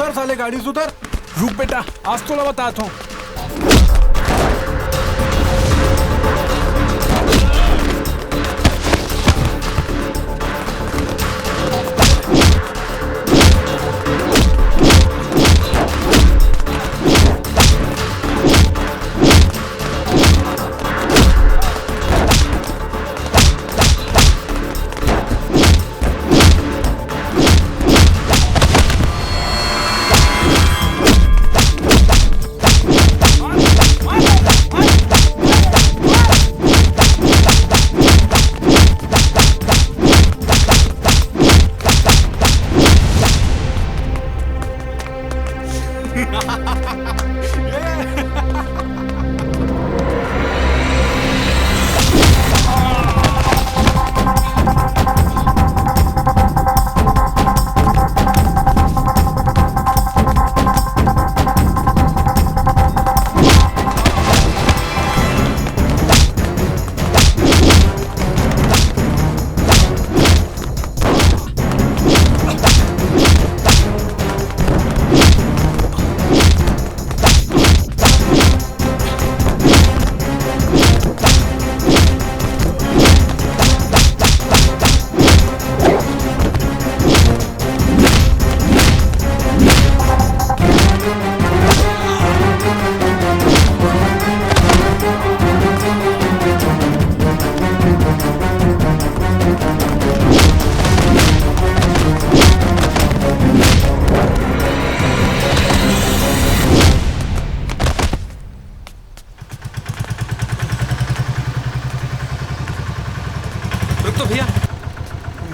उतर साले गाड़ी से उतर। रुक बेटा, आज तो बताता हूँ।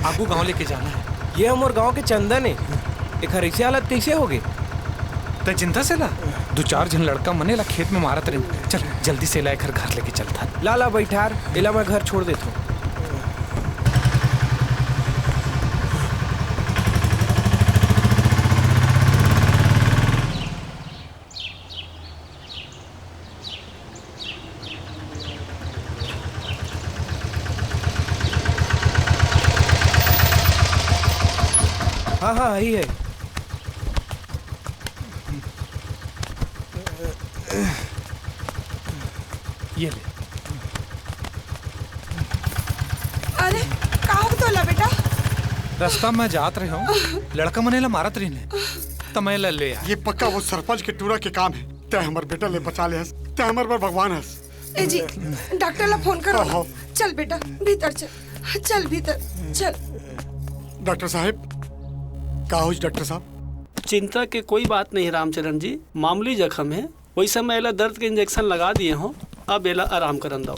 आगू गांव लेके जाना है। ये हमारे गांव के चंदन है। एक हरीसे हालत कैसे हो गए? तो चिंता से ला 2-4 जन लड़का मनेला खेत में मारत रहे। चल जल्दी से ला घर लेके चलता। लाला बैठार इला मैं घर छोड़ देता हूँ। हाँ हाँ यही है। ये ले। अरे कहाँ तोला बेटा? रास्ता में जात रहे हूँ, लड़का मनेला मारत रही ने तो मैं ले ये पक्का वो सरपंच के टूरा के काम है। ते हमर बेटा ले बचा ले हस, ते हमर पर भगवान हस। ए जी डॉक्टर ला फोन करो। चल बेटा भीतर चल, चल भीतर चल। डॉक्टर साहब का हो डॉक्टर साहब? चिंता के कोई बात नहीं रामचरण जी, मामूली जख्म है। वही समय एला दर्द के इंजेक्शन लगा दिए हो, अब एला आराम करन दो।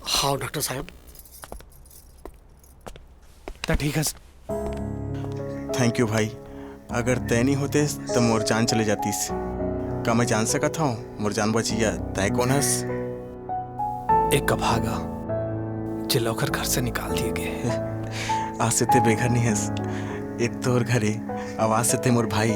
हाँ डॉक्टर साहब। तो ठीक है। थैंक यू भाई, अगर तय नहीं होते तो मोर जान चले जाती। का मैं जान सका था मोर जान बचिया तय कौन हस? एक भागा चिल्लाकर घर से निकाल दिए गए। आज से ते बेघर नहीं हस। एक तोर घरे आवाज से ते मोर भाई